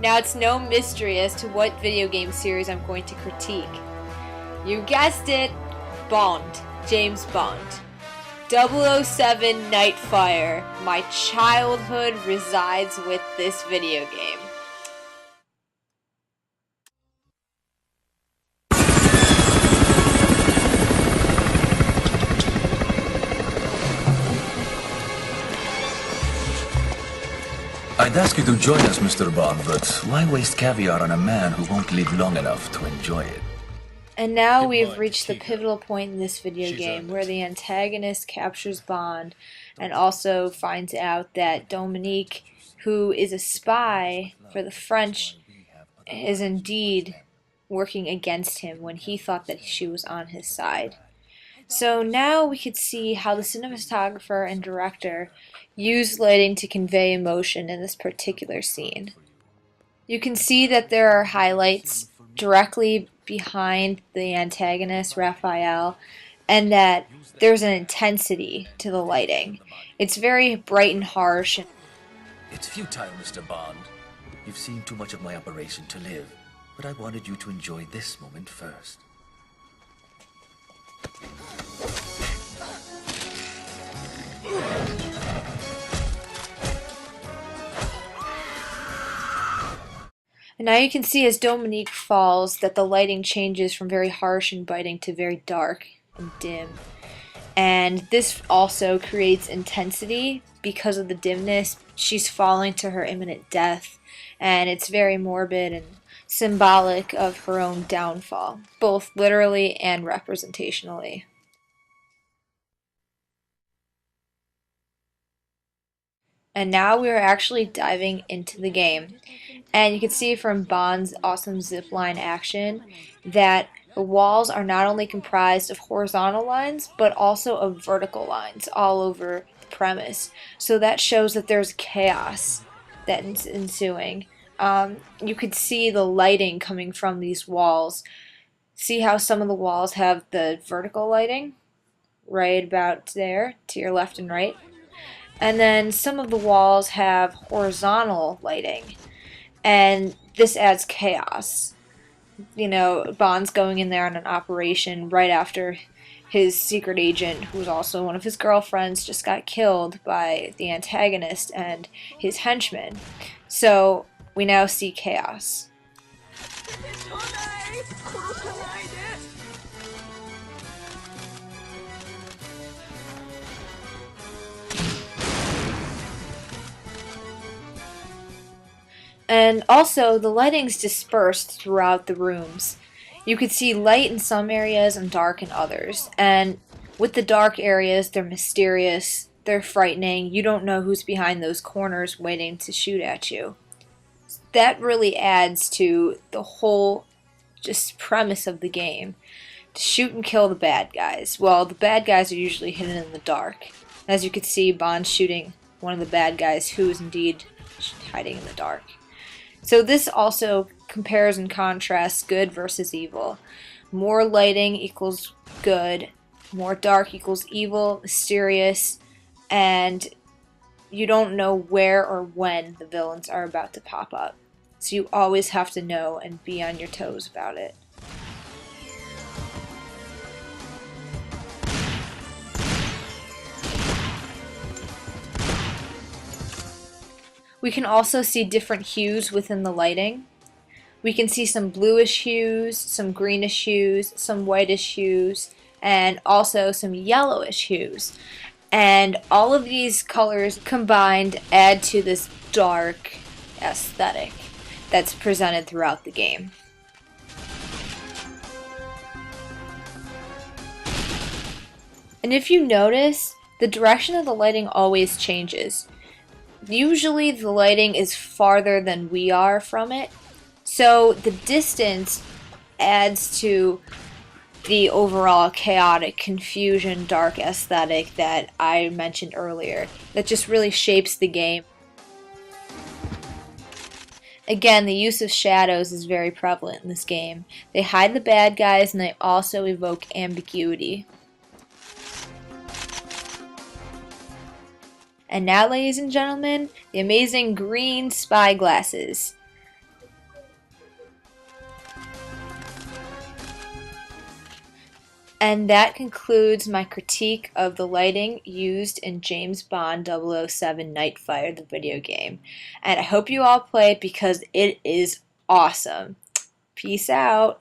Now it's no mystery as to what video game series I'm going to critique. You guessed it, Bond, James Bond. 007 Nightfire. My childhood resides with this video game. I'd ask you to join us, Mr. Bond, but why waste caviar on a man who won't live long enough to enjoy it? And now we've reached the pivotal point in this video game where the antagonist captures Bond and also finds out that Dominique, who is a spy for the French, is indeed working against him when he thought that she was on his side. So now we could see how the cinematographer and director used lighting to convey emotion in this particular scene. You can see that there are highlights directly behind the antagonist, Raphael, and that there's an intensity to the lighting. It's very bright and harsh. It's futile, Mr. Bond. You've seen too much of my operation to live, but I wanted you to enjoy this moment first. And now you can see as Dominique falls that the lighting changes from very harsh and biting to very dark and dim. And this also creates intensity because of the dimness. She's falling to her imminent death, and it's very morbid and symbolic of her own downfall, both literally and representationally. And now we are actually diving into the game. And you can see from Bond's awesome zipline action that the walls are not only comprised of horizontal lines, but also of vertical lines all over the premise. So that shows that there's chaos that's ensuing. You could see the lighting coming from these walls. See how some of the walls have the vertical lighting? Right about there, to your left and right. And then some of the walls have horizontal lighting. And this adds chaos. You know, Bond's going in there on an operation right after his secret agent, who was also one of his girlfriends, just got killed by the antagonist and his henchmen. So we now see chaos. And also, the lighting's dispersed throughout the rooms. You could see light in some areas and dark in others. And with the dark areas, they're mysterious, they're frightening. You don't know who's behind those corners waiting to shoot at you. That really adds to the whole just premise of the game. To shoot and kill the bad guys. Well, the bad guys are usually hidden in the dark. As you could see, Bond shooting one of the bad guys who is indeed hiding in the dark. So this also compares and contrasts good versus evil. More lighting equals good, more dark equals evil, mysterious, and you don't know where or when the villains are about to pop up. So you always have to know and be on your toes about it. We can also see different hues within the lighting. We can see some bluish hues, some greenish hues, some whitish hues, and also some yellowish hues. And all of these colors combined add to this dark aesthetic that's presented throughout the game. And if you notice, the direction of the lighting always changes. Usually the lighting is farther than we are from it, so the distance adds to the overall chaotic, confusion, dark aesthetic that I mentioned earlier, that just really shapes the game. Again, the use of shadows is very prevalent in this game. They hide the bad guys and they also evoke ambiguity. And now, ladies and gentlemen, the amazing green spy glasses. And that concludes my critique of the lighting used in James Bond 007 Nightfire, the video game. And I hope you all play it because it is awesome. Peace out.